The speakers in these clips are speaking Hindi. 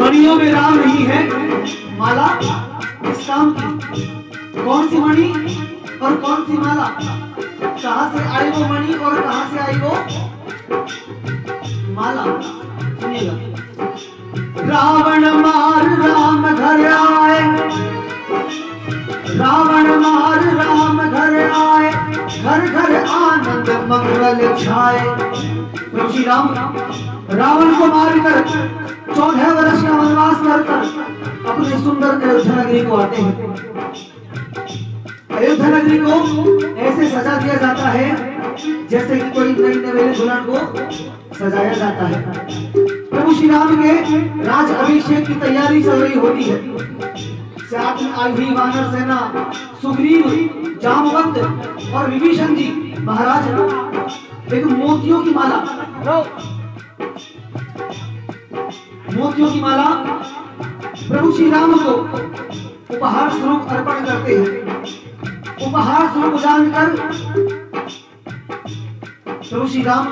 मणियों में राम नहीं है, माला किस काम की? कौन सी मणि और कौन सी माला? कहां से आई वो मणि और कहां से आई वो माला? सुनिएगा। रावण मार राम घर आए, रावण मार राम घर आए, घर घर आनंद मंगल छाए। प्रभु श्री राम रावण को मारकर 14 वर्ष का वनवास कर अपने सुंदर अयोध्या नगरी को आते हैं। अयोध्या नगरी को ऐसे सजा दिया जाता है जैसे कि कोई नई नवेली दुल्हन को सजाया जाता है। प्रभु श्री राम के राज अभिषेक की तैयारी चल रही होती है। साथ में आई हुई वानर सेना, सुग्रीव, जामवंत और विभीषण जी महाराज एक मोतियों की माला, मोतियों की माला प्रभु श्री राम को उपहार स्वरूप अर्पण करते हैं। उपहार स्वरूप जानकर प्रभु श्री राम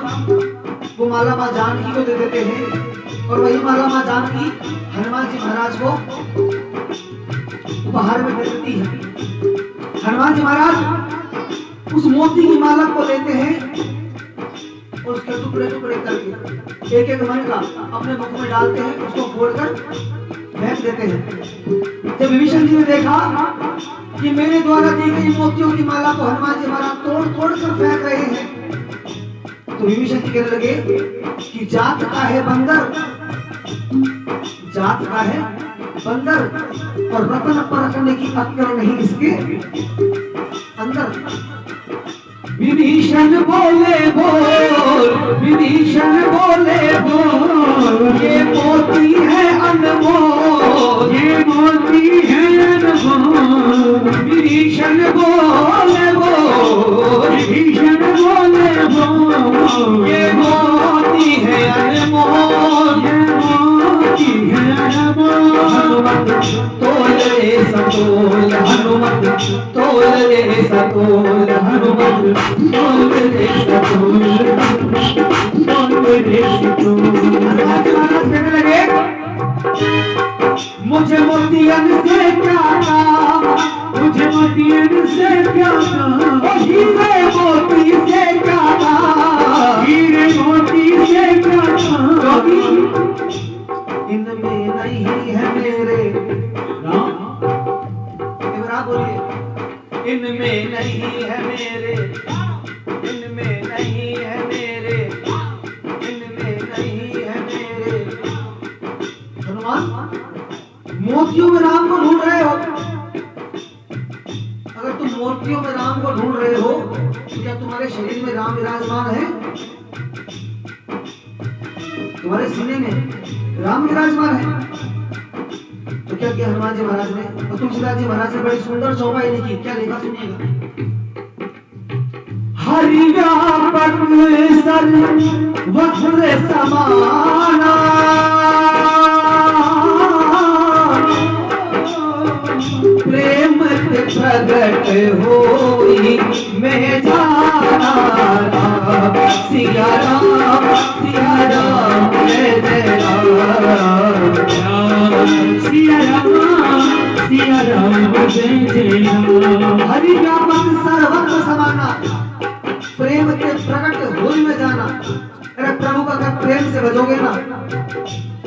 वो माला मां जानकी को दे देते हैं और वही माला मां जानकी हनुमान जी महाराज को उपहार में दे देती है। हनुमान जी महाराज उस मोती की माला को लेते हैं और उसके टुकड़े टुकड़े करके एक एक मन का अपने मुख में डालते हैं, उसको फोड़कर फेंक देते हैं। जब विभीषण जी ने देखा कि मेरे द्वारा दी गई मोतियों की माला को हनुमान जी महाराज तोड़ तोड़ कर फेंक रहे हैं, तो विभीषण जी कहने लगे कि जात का है बंदर, जात का है बंदर और रतन परखने की अक्ल नहीं इसके अंदर। विभीषण बोले बोल, विभीषण बोले बोल, ये मोती है अनमोल, ये मोती है अनमोल। विभीषण बोले बोल, विभीषण बोले बोल, ये मोती है अनमोल, ये मोती है अनमोल। हनुमत तोल रे सतोल, हनुमत तोल रे सतोल, हनुमत तोल रे सतोल, तोल रे सतोल। कहने लगे मुझे मोतियन से क्या काम, मुझे मोतियन से क्या काम, हीरे मोती से क्या काम, हीरे मोती से क्या काम। इनमें नहीं है मेरे राम, बोलिए इनमें नहीं है मेरे, इनमें नहीं है मेरे, इनमें नहीं है मेरे। हनुमान मोतियों में राम को ढूंढ रहे हो, अगर तुम मोतियों में राम को ढूंढ रहे हो तो क्या तुम्हारे शरीर में राम विराजमान है? तुम्हारे सीने में राम विराजमान है? तो क्या किया हनुमान जी महाराज ने और तुलसीदास जी महाराज ने बड़ी सुंदर चौपाई लिखी। क्या लिखा सुनिएगा। हरि व्यापक सर्वत्र समाना, प्रेम प्रगट होई मैं जाना। सिया राम सिया राम जय जय राम, सिया राम सिया राम जय जय राम। हरि व्यापक सर्वत्र समाना, प्रेम के प्रकट होली में जाना। अरे प्रभु का अगर प्रेम से भजोगे ना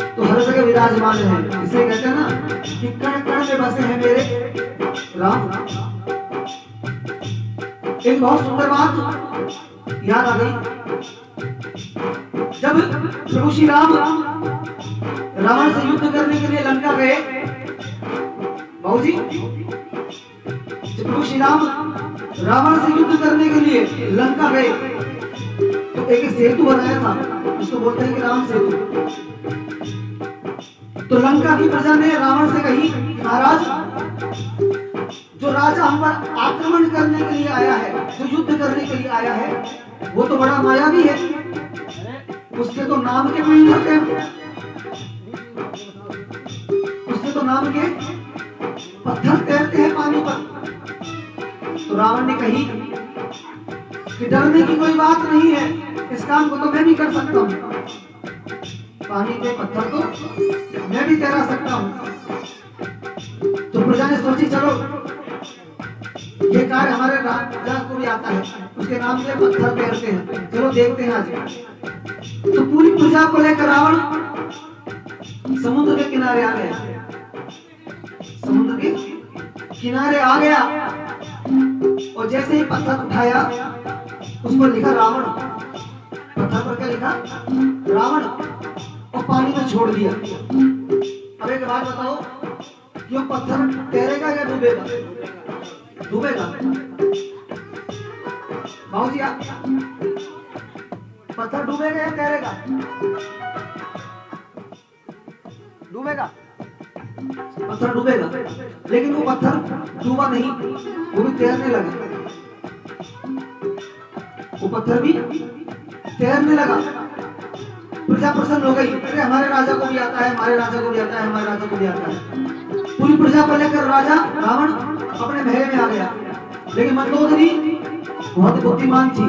तो हर जगह विराजमान है। इसे कहते हैं ना कि कण कण में बसे हैं मेरे राम। एक बहुत सुंदर बात याद आ गई, जब प्रभु श्री राम रावण से युद्ध करने के लिए लंका गए, बाबूजी जब प्रभु श्री राम रावण से युद्ध करने के लिए लंका गए तो एक सेतु बनाया था, उसको बोलते हैं कि राम सेतु। तो लंका की प्रजा ने रावण से कही, महाराज जो राजा हम पर आक्रमण करने के लिए आया है, जो युद्ध करने के लिए आया है, वो तो बड़ा मायावी है, उसके तो नाम के पत्थर हैं, उसके तो नाम के पत्थर तैरते हैं पानी पर। तो रावण ने कही कि डरने की कोई बात नहीं है, इस काम को तो मैं भी कर सकता हूँ, पानी के पत्थर तो मैं भी तैरा सकता हूँ। तो प्रजा ने सोची चलो ये कार्य हमारे राजा को भी आता है, उसके नाम से पत्थर तैरते हैं, चलो देखते हैं आज। तो पूरी प्रजा को लेकर रावण समुद्र के किनारे आ गया, समुद्र के किनारे आ गया और जैसे ही पत्थर उठाया उस पर लिखा रावण, पत्थर पर क्या लिखा रावण, और पानी में छोड़ दिया। अब एक बात बताओ कि वो पत्थर तैरेगा या डूबेगा? डूबेगा। बाबूजी आप पत्थर डूबेगा या तैरेगा? डूबेगा, पत्थर डूबेगा। लेकिन वो पत्थर डूबा नहीं, वो भी तैरने लगा, वो पत्थर भी तैरने लगा। प्रजा प्रसन्न हो गई, अरे हमारे राजा को भी आता है, हमारे राजा को भी आता है, हमारे राजा को भी आता है। पूरी प्रजा को लेकर राजा रावण अपने महल में आ गया। लेकिन मंदोदरी बहुत बुद्धिमान थी,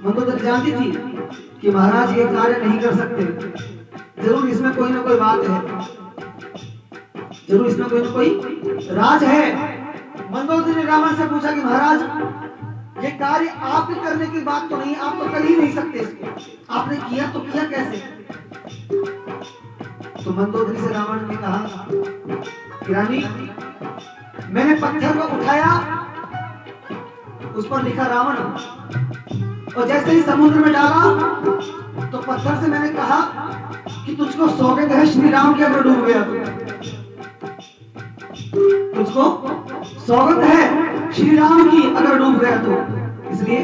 मंदोदरी जानती थी कि महाराज ये कार्य नहीं कर सकते, जरूर इसमें कोई ना कोई बात है, जरूर इसमें कोई ना कोई राज है। मंदोदरी ने रावण से पूछा कि महाराज ये कार्य आपके करने की बात तो नहीं, आप तो कर ही नहीं सकते इसको, आपने किया तो किया कैसे? तो मंदोदरी से रावण ने कहा कि रानी मैंने पत्थर को उठाया, उस पर लिखा रावण, और जैसे ही समुद्र में डाला तो पत्थर से मैंने कहा कि तुझको सौगंध है श्री राम के, अगर डूब गया तुझको सौगंध है श्री राम की, अगर डूब गया तो। इसलिए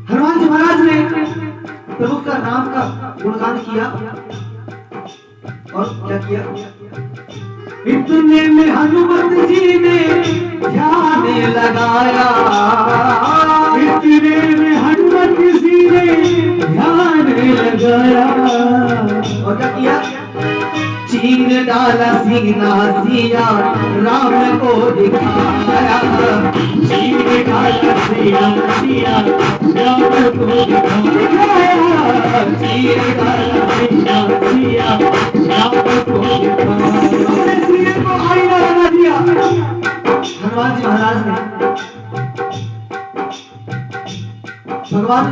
हनुमान जी महाराज ने प्रभु का नाम का गुणगान किया और क्या किया? इतने में हनुमत जी ने ध्यान लगाया, इतने में हनुमत जी ने ध्यान लगाया और क्या किया? चीर डाला सीना सिया राम को दिखाया, चीर डाला सीना सिया राम को दिखाया, चीर डाला सीना सिया राम को दिखाया। सीने को आईना बना दिया हनुमान जी महाराज ने। भगवान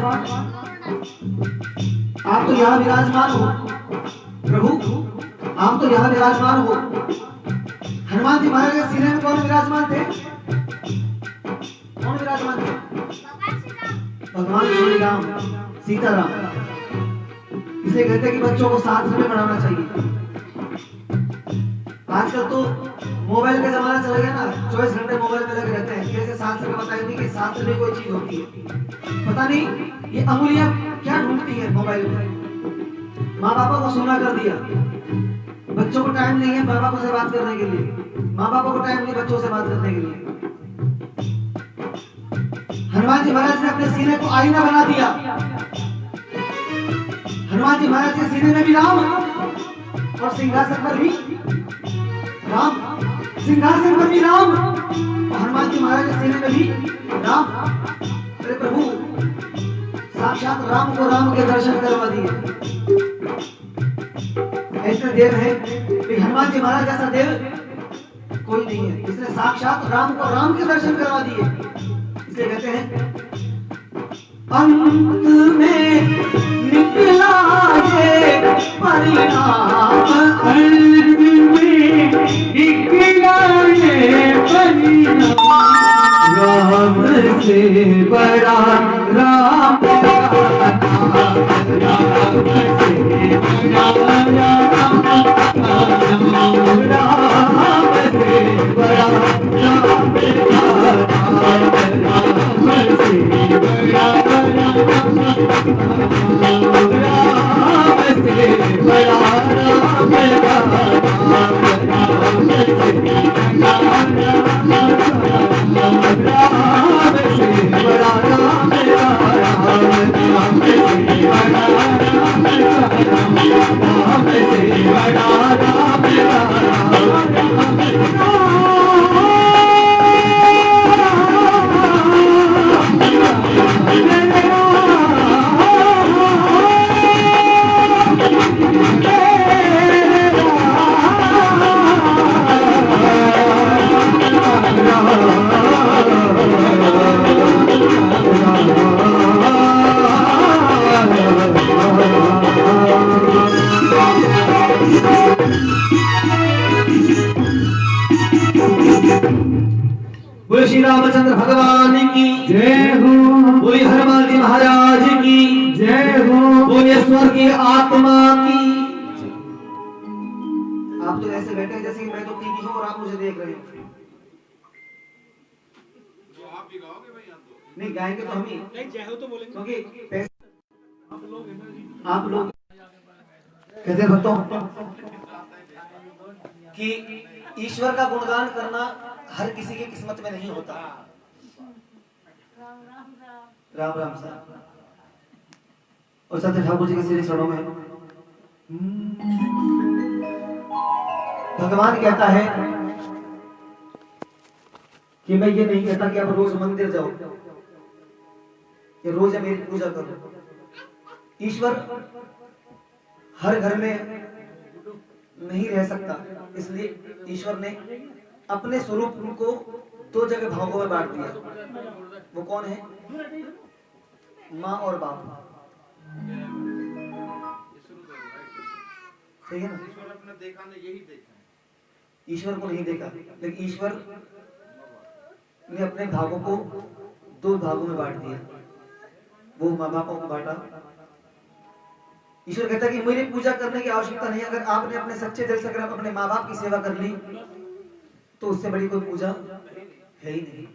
आप तो यहाँ विराजमान हो, प्रभु आप तो यहाँ विराजमान हो। हनुमान जी महाराज के सीने में कौन विराजमान थे? कौन विराजमान थे? भगवान श्री राम, सीताराम। इसलिए कहते हैं कि बच्चों को शास्त्र में पढ़ाना चाहिए। आजकल तो मोबाइल का जमाना चला गया ना, 24 घंटे मोबाइल में लगे रहते हैं। कैसे शास्त्र का बताएंगे कि शास्त्र में कोई चीज होती है, पता नहीं ये अंगुलियां क्या ढूंढती है मोबाइल में। माँ बापों को सुना कर दिया, बच्चों को टाइम नहीं है माँ बापों से बात करने के लिए, माँ बापों को टाइम नहीं बच्चों से बात करने के लिए। हनुमान जी महाराज ने अपने सीने को आईना बना दिया। हनुमान जी महाराज के सीने में भी राम और सिंहासन पर भी राम, सिंहासन पर भी राम और हनुमान जी महाराज के सीने में भी राम। अरे प्रभु साक्षात राम को राम के दर्शन करवा दिए। ऐसे देव है कि हनुमान जी महाराज जैसा देव कोई नहीं है। इसने साक्षात राम को राम के दर्शन करवा दिए। इसलिए कहते हैं अंत में निकला ये परिणाम, अंत में निकला ये परिणाम, राम से बड़ा राम, राम से बड़ा राम, राम से बड़ा राम, राम से बड़ा बोले श्री रामचंद्र भगवान की जय हो, बोले हनुमान जी महाराज की जय हो, बोले स्वर्गीय आत्मा की। आप तो ऐसे बैठे हैं जैसे कि मैं तो टीवी हूँ और आप मुझे देख रहे हो। आप भी गाओगे भाई? आप तो नहीं गाएंगे तो हम ही, जय हो तो बोलेंगे, क्योंकि आप लोग कहते हैं भक्तों कि ईश्वर का गुणगान करना हर किसी की किस्मत में नहीं होता। राम राम साहब और सत्य ठाकुर जी के श्री चरणों में भगवान कहता है कि मैं ये नहीं कहता कि आप रोज मंदिर जाओ या रोज मेरी पूजा करो। ईश्वर हर घर में नहीं रह सकता, इसलिए ईश्वर ने अपने स्वरूप को दो जगह भागों में बांट दिया। वो कौन है? माँ और बाप। सही है ना? ईश्वर अपने देखा ने यही देखा है। ईश्वर को नहीं देखा, लेकिन ईश्वर ने अपने भागों को दो भागों में बांट दिया। वो माँ बापों को बांटा। ईश्वर कहता है कि मेरी पूजा करने की आवश्यकता नहीं। अगर आपने अपने सच्चे दिल से अगर अपने माँ बाप की सेवा कर ली तो उससे बड़ी कोई पूजा है ही नहीं।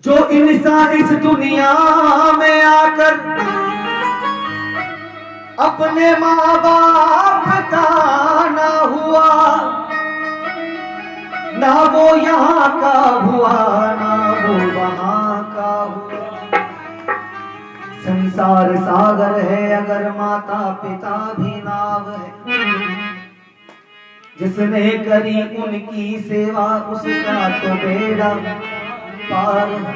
जो इंसान इस दुनिया में आकर अपने माँ बाप का ना हुआ, ना वो यहाँ का हुआ ना वो वहां का हुआ। संसार सागर है अगर माता पिता भी नाव है, जिसने करी उनकी सेवा उसका तो बेड़ा पार है।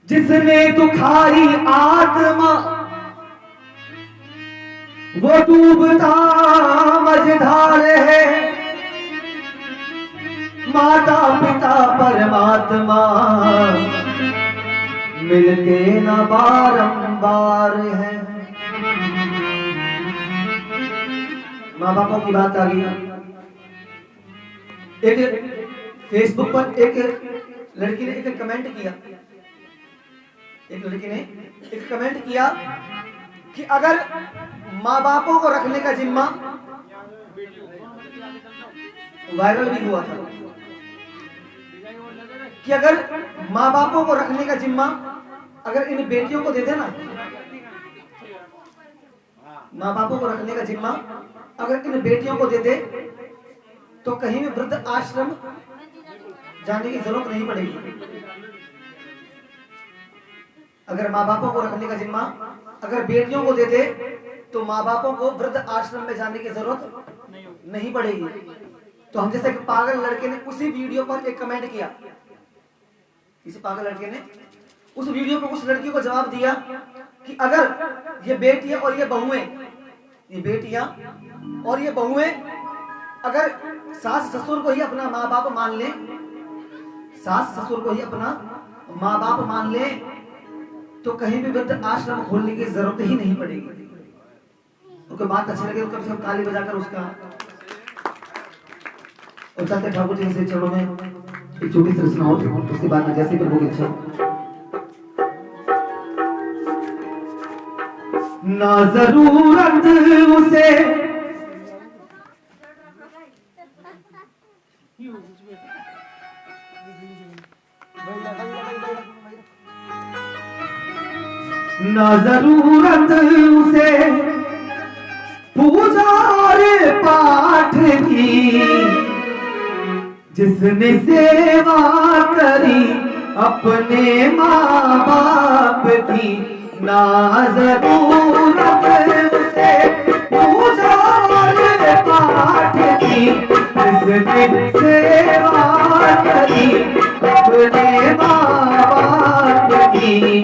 जिसने दुखाई आत्मा वो डूबता मझधार है, माता पिता परमात्मा मिलते न बारंबार है। माँ बापों की बात आ गई। एक फेसबुक पर एक लड़की ने एक कमेंट किया, एक लड़की ने एक कमेंट किया कि अगर माँ बापों को रखने का जिम्मा, वायरल भी हुआ था कि अगर माँ बापों को रखने का जिम्मा अगर इन बेटियों को दे देना, माँ बापों को रखने का जिम्मा अगर इन बेटियों को दे दे तो कहीं में वृद्ध आश्रम जाने की जरूरत नहीं पड़ेगी। अगर माँ बापों को रखने का जिम्मा अगर बेटियों को दे दे तो माँ बापों को वृद्ध आश्रम में जाने की जरूरत नहीं पड़ेगी। तो हम जैसे पागल लड़के ने उसी वीडियो पर एक कमेंट किया, किसी पागल लड़के ने उस वीडियो पर उस लड़की को जवाब दिया कि अगर ये बेटियां और ये बहुएं ये बेटियां और ये बहुएं अगर सास ससुर को ही अपना माँ बाप मान ले, सास ससुर को ही अपना माँ बाप मान ले, तो कहीं भी वृद्ध आश्रम खोलने की जरूरत ही नहीं पड़ेगी। उनको बात अच्छी लगे तो कम से कम ताली बजाकर उसका और चलते ठाकुर जी से चलो में एक छोटी सी रचना और उसके बाद में जैसे प्रभु की इच्छा। ना जरूरत उसे ना जरूरत उसे पूजा और पाठ की, जिसने सेवा करी अपने माँ बाप की। ना जरूरत उसे पूजा और पाठ की, जिसने सेवा करी अपने माँ बाप की।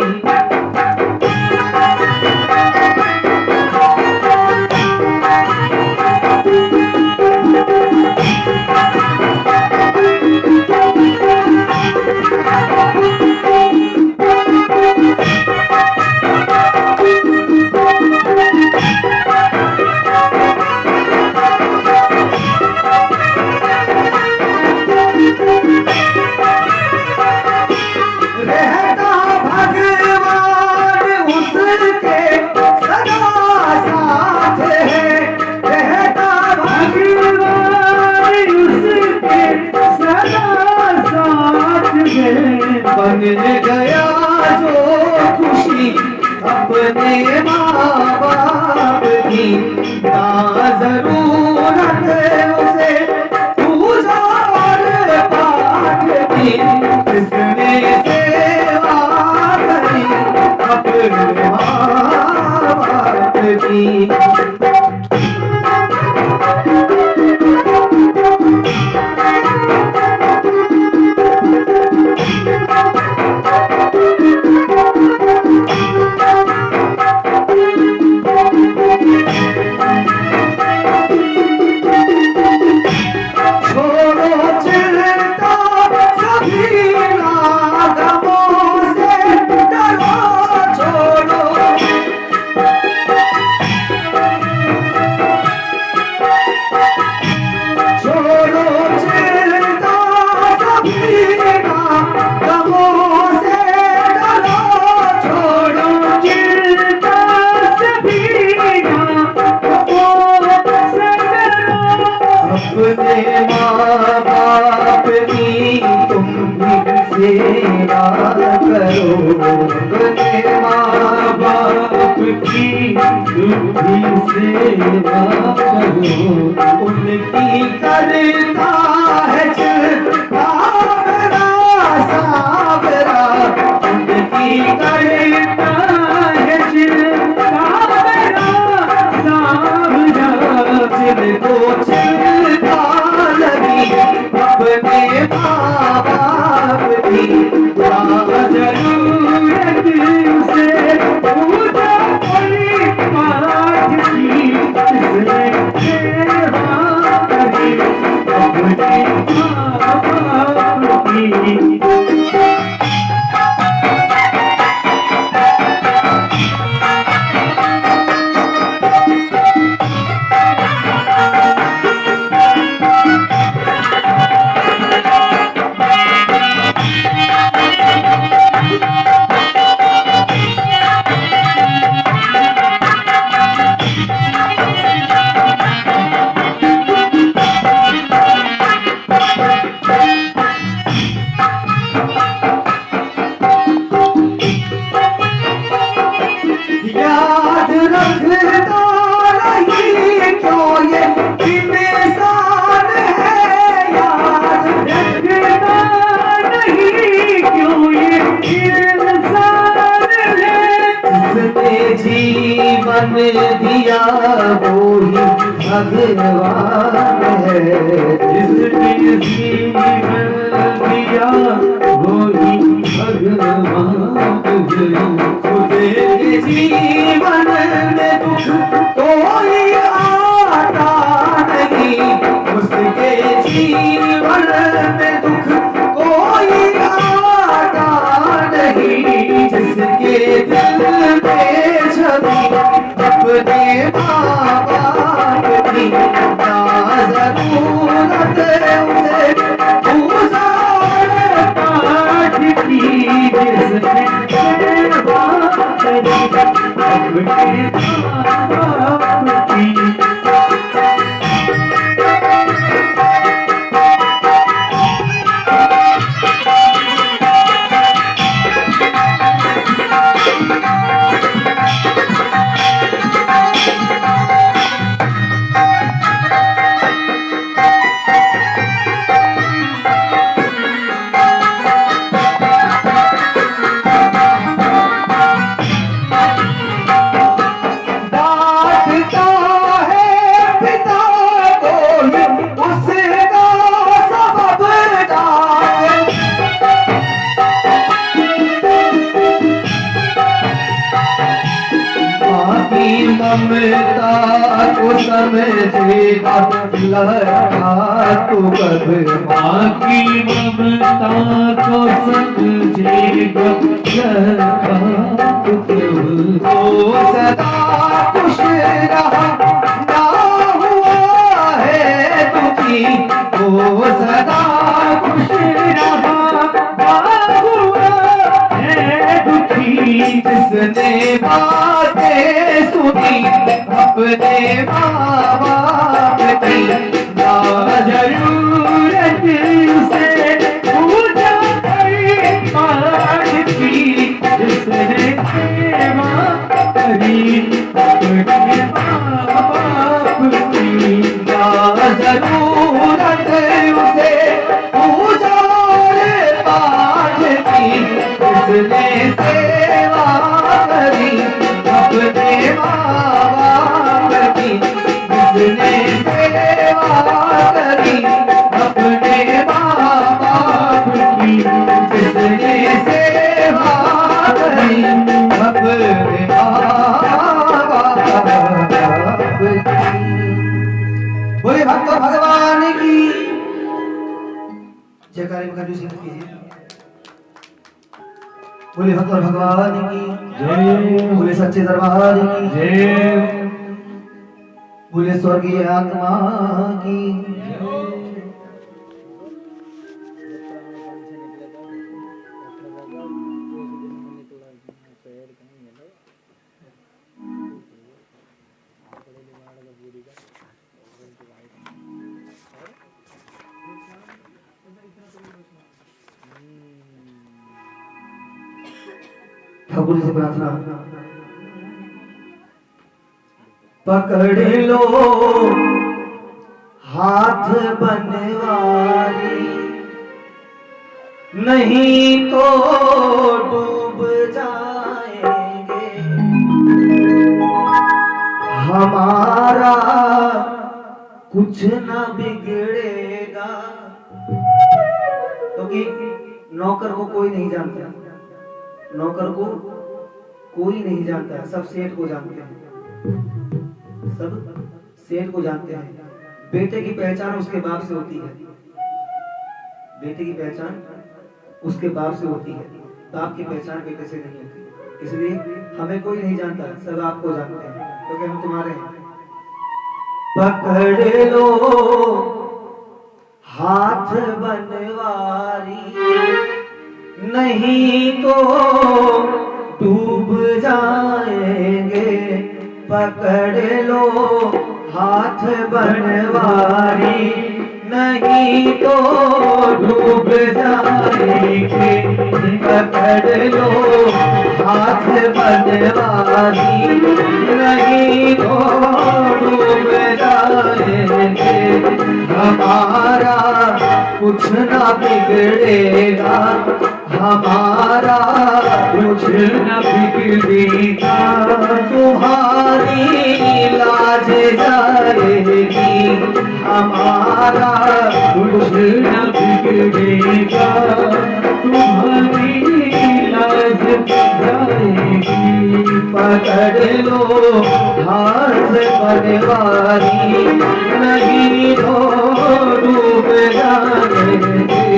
बन गया जो खुशी अपने माँ बाप की। ना जरूरत उसे पूजा और पाठ की, जिसने सेवा करी अपने माँ बाप की। अपने माँ बाप की तुम भी सेवा करो, अपने माँ बाप की तुम भी सेवा करो। उनकी करता है सावरा सावरा, उनकी करता है सावरा सावरा, जिनको अपने माँ बाप की। ना जरूरत उसे पूजा और पाठ की, जिसने सेवा करी अपने माँ बाप की। याद रखता नहीं क्यों ये इंसान है, याद रखता नहीं क्यों ये इंसान है। जिसने जीवन दिया वो ही भगवान है, जिसने जीवन दिया वो ही भगवान है। खुद उसके जीवन में दुख कोई आता नहीं, उसके जीवन में दुख कोई आता नहीं, जिसके दिल में छवि अपने माँ बाप की ना जरूरत उसे पूजा पाठ की, जिसने सेवा करी अपने माँ बाप की। ममता को समझेगा लड़का तो कब, माँ की ममता को समझेगा लड़का तो कब, वो सदा खुश रहा ना हुआ है दुखी, वो सदा खुश रहा ना हुआ है दुखी, जिसने बातें सुनी अपने माँ बाप की ना जरूरत उसे पूजा पाठ की, जिसने सेवा करी अपने माँ बाप की ना जरूरत उसे पूजा पाठ की, जिसने सेवा करी अपने माँ बाप की, जिसने सेवा करी अपने माँ बाप की, जिसने सेवा करी अपने माँ बाप की। बोले भक्त भगवान की जयकारे में सिद्ध कीजिए। बोले भक्त भगवान की जय, बोले सच्चे दरबार की जय, बोले स्वर्गीय आत्मा की ठाकुर जी से प्रार्थना। पकड़ लो हाथ बनवारी, नहीं तो डूब जाएंगे, हमारा कुछ ना बिगड़ेगा। क्योंकि नौकर को कोई नहीं जानता, नौकर को कोई नहीं जानता, सब सेठ को जानते हैं, सब सेठ को जानते हैं। बेटे की पहचान उसके बाप से होती है, बेटे की पहचान उसके बाप से होती है, बाप की पहचान बेटे से नहीं होती। इसलिए हमें कोई नहीं जानता, सब आपको जानते हैं, क्योंकि हम तुम्हारे हैं। पकड़ लो हाथ बनवारी, नहीं तो डूब जाएंगे। पकड़ लो हाथ बनवारी, नहीं तो डूब जाएंगे। पकड़ लो हाथ बनवारी, नहीं तो डूब जाएंगे, हमारा कुछ ना बिगड़ेगा, हमारा कुछ न बिगड़ेगा। तुम्हारी लाज जाएगी, हमारा कुछ न बिगड़ेगा। तुम्हारी लाज जाएगी, लो हाथ बनवारी, नहीं तो डूब जाएंगे।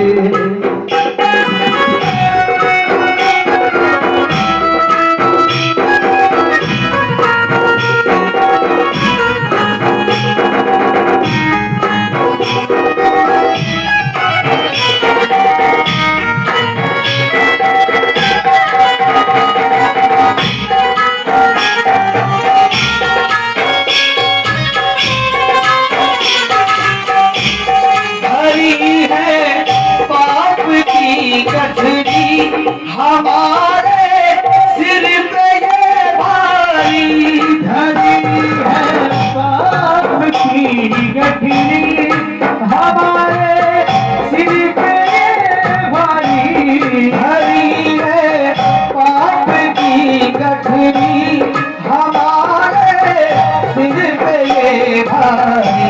गठरी हमारे सिर पे ये भारी, धरी है पाप की गठरी हमारे सिर पे ये भारी, धरी है पाप की गठरी हमारे सिर पे ये भारी,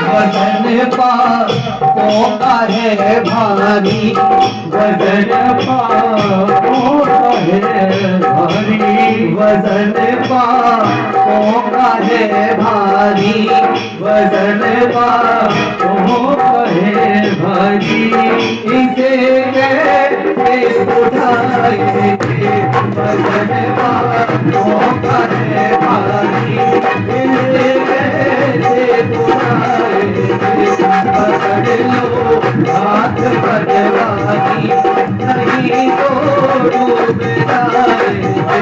वजन पापों का है भारी, वजन पापों का है भारी, वजन पापों का है भारी, वजन पापों का है भारी, इसे कैसे उठाएंगे, वजन पापों का है भारी, इसे कैसे उठाएंगे, पकड़ लो हाथ बनवारी, नहीं तो डूब जाएंगे।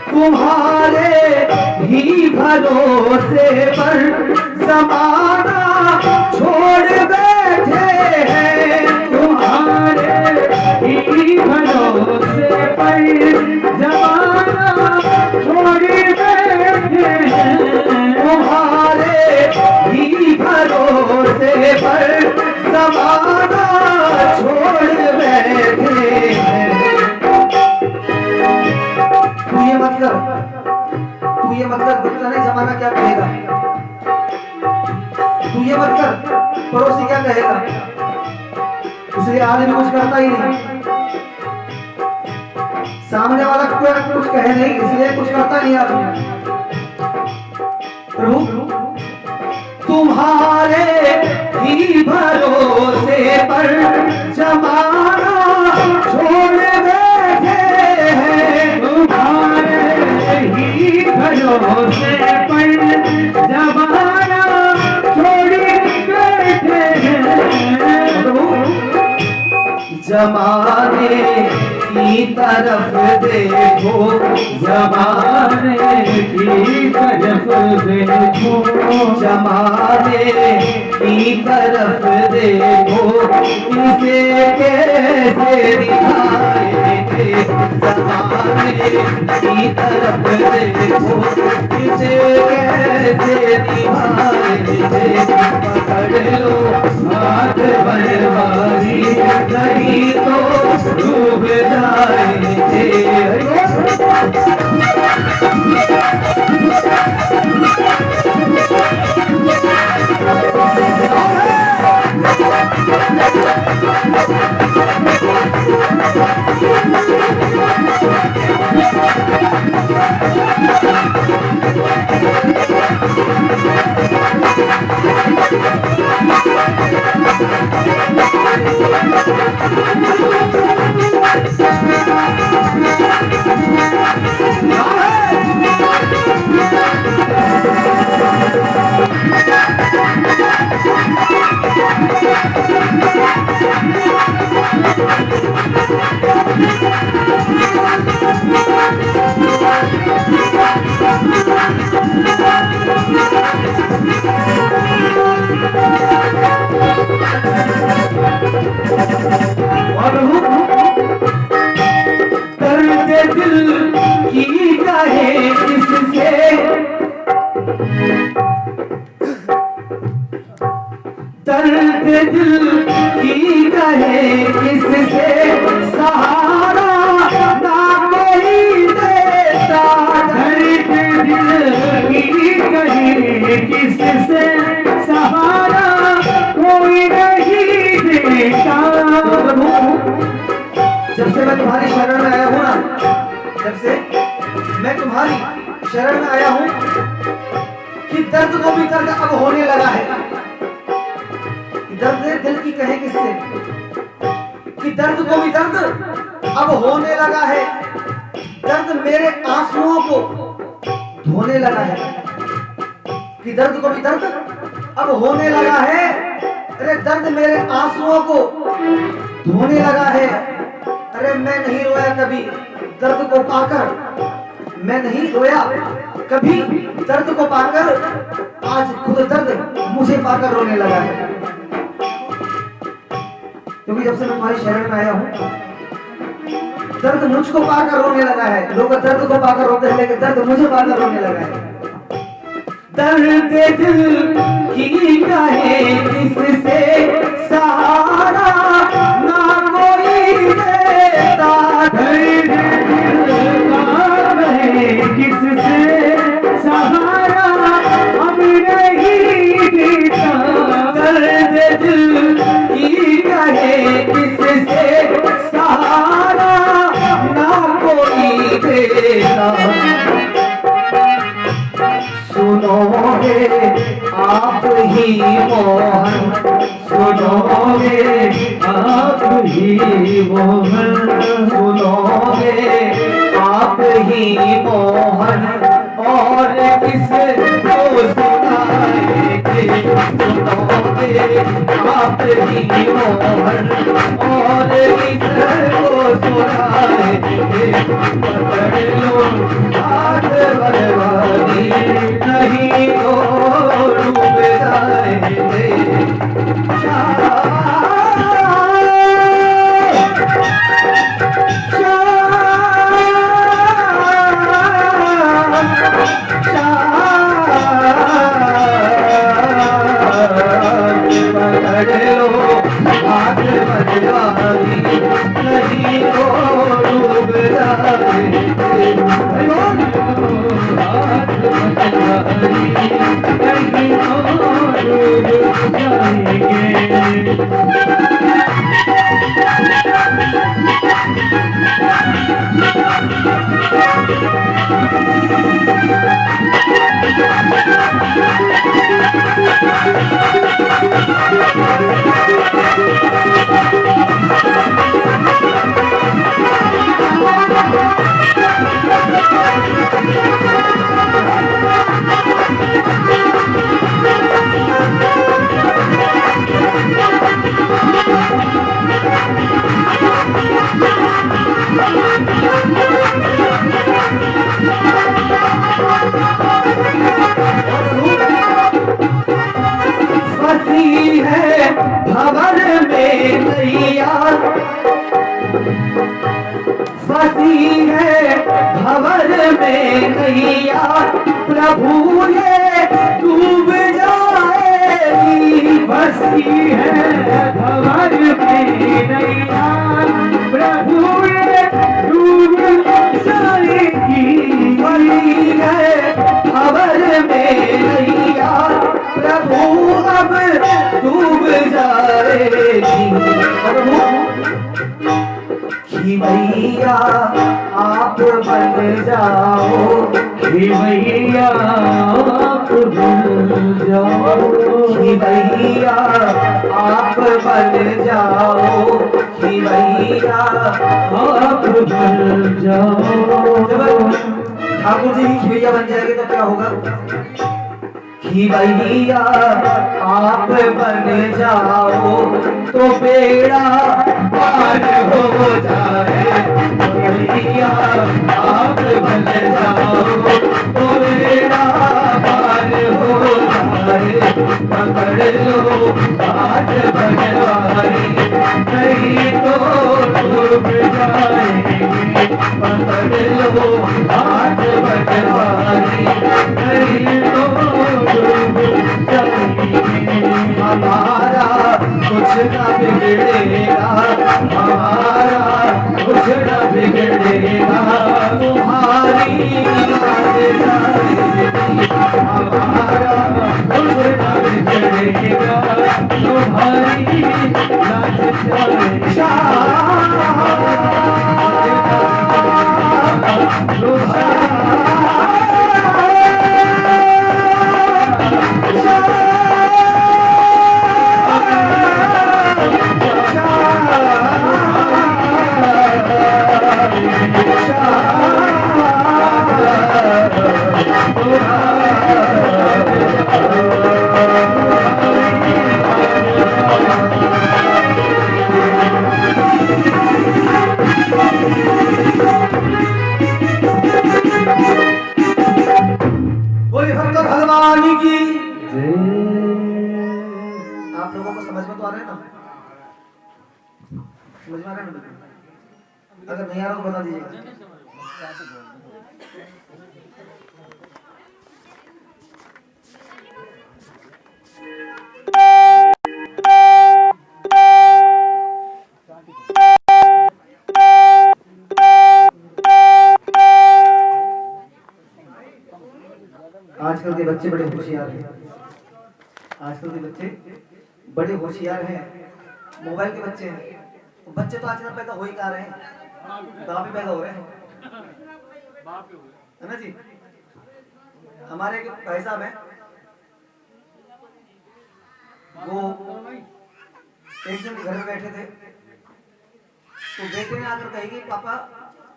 तुम्हारे ही भरोसे पर ज़माना छोड़ बैठे हैं, तुम्हारे ही भरोसे पर ज़माना छोड़ बैठे हैं, तुम्हारे ही भरोसे पर ज़माना छोड़ बैठे हैं। तू ये मत कर, पता नहीं जमाना क्या कहेगा, तू ये मत कर, पड़ोसी क्या कहेगा, इसलिए आदमी कुछ करता ही नहीं, सामने वाला कुछ कहे नहीं इसलिए कुछ करता नहीं आदमी। प्रभु तुम्हारे ही भरोसे पर जमाना छोड़ बैठे हैं, तुम्हारे ही भरोसे पर जमाना छोड़ बैठे हैं। जमाने की तरफ देखो, जमाने की तरफ देखो, जमाने की तरफ देखो, इसे कैसे दिखाएंगे, जमाने की तरफ देखो, इसे कैसे दिखाएंगे, पकड़ लो हाथ बनवारी, नहीं तो डूब जाएंगे। दिल की कहे किससे सहारा ना कोई देता, दर्द दिल की कहे किससे सहारा कोई नहीं देता। जब से मैं तुम्हारी शरण में आया हूँ ना, जब से मैं तुम्हारी शरण में आया हूँ कि दर्द को भी दर्द अब होने लगा है। कि दर्द दिल की कहे किससे, कि दर्द को भी दर्द अब होने लगा है। दर्द मेरे आंसुओं को धोने लगा है, कि दर्द को भी दर्द अब होने लगा है। अरे दर्द मेरे आंसुओं को धोने लगा है। अरे मैं नहीं रोया कभी दर्द को पाकर, मैं नहीं रोया कभी दर्द को पाकर, आज खुद दर्द मुझे पाकर रोने लगा है। क्योंकि जब से मैं तुम्हारी शरण में आया हूं दर्द मुझको पाकर रोने लगा है। लोग दर्द को पाकर रोते हैं लेकिन दर्द मुझे पाकर रोने लगा है। दर्द दिल की कहे किससे सहारा ना कोई देता, दर्द दिल का कहे किससे सहारा अब नहीं देता, दर्द दिल की कहे किससे सहारा ना कोई देता। सुनोगे आप ही मोहन, सुनोगे आप ही मोहन, सुनोगे आप ही मोहन और किसको सुनाएंगे। सुनोगे आप ही मोहन और किसको सुनाएंगे। पकड़ लो हाथ बलवानी नहीं तो डूब जाएंगे। पकड़ लो हाथ बलवानी नहीं तो डूब जाएंगे। फंसी है भंवर में नैया, फंसी है भंवर में नैया, प्रभु ये डूब जाएगी। फंसी है भंवर में नैया, प्रभु ये डूब जाएगी। फंसी है भंवर में नैया, प्रभु अब डूब जाएगी। कि भैया आप बन जाओ, कि भैया आप बन जाओ, कि भैया आप बन जाओ, कि भैया आप बन जाओ। ठाकुर जी की भैया बन जाएंगे तो क्या होगा? कि भैया आप बन जाओ तो बेड़ा पार हो जाए। भैया आप बन जाओ तो बेड़ा पार हो जाए। पकड़ लो हाथ बनवारी नहीं तो डूब जाएंगे। पकड़ लो हाथ बनवारी नहीं तो हमारा बोले भक्त भगवान की। आप लोगों को समझ में तो आ रहा है ना? समझ में आ रहा है ना? अगर नहीं आ रहा तो बता दीजिएगा। आजकल के बच्चे बड़े होशियार हैं। आजकल के बच्चे बड़े होशियार हैं। मोबाइल के बच्चे हैं। बच्चे तो आजकल पैदा हो ही कहाँ रहे हैं, बाप ही पैदा हो रहे हैं, है ना जी? हमारे एक भाई साहब हैं, वो एक दिन घर में बैठे थे, तो बेटे ने आकर कही कि पापा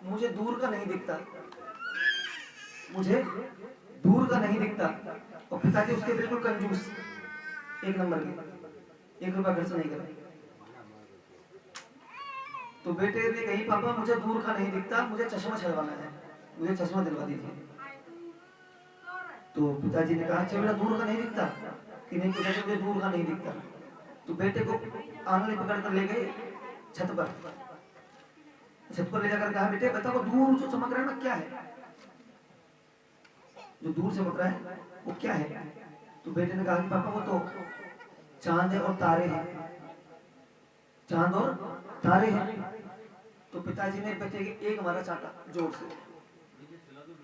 मुझे दूर का नहीं दिखता, मुझे दूर का नहीं दिखता। और पिताजी उसके बिल्कुल कंजूस, एक नंबर के, 1 रुपया खर्च नहीं करे। तो बेटे ने कही पापा मुझे दूर का नहीं दिखता, मुझे चश्मा छलवाना है, मुझे चश्मा दिलवा दीजिए। तो पिताजी ने कहा अच्छा बेटा दूर का नहीं दिखता कि नहीं, पिताजी मुझे दूर का नहीं दिखता। तो बेटे को आंगली पकड़ कर ले गए छत पर। छत पर ले जाकर कहा बेटे बता वो दूर जो चमक रहा है ना क्या है, जो दूर चमक रहा है वो क्या है? तो बेटे ने कहा कि पापा वो तो चांद है और तारे हैं, चांद और तारे हैं। तो पिताजी ने बेटे के एक मारा चाटा जोर से।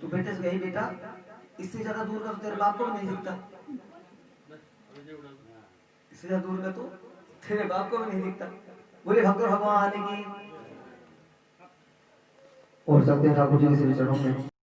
तो बेटे से कही बेटा इससे ज्यादा दूर का तो तेरे बाप को भी नहीं दिखता, इससे ज्यादा दूर का तो तेरे बाप को भी नहीं दिखता। बोले भक्त भगवान की। और सत्य ठाकुर जी के श्री चरणों में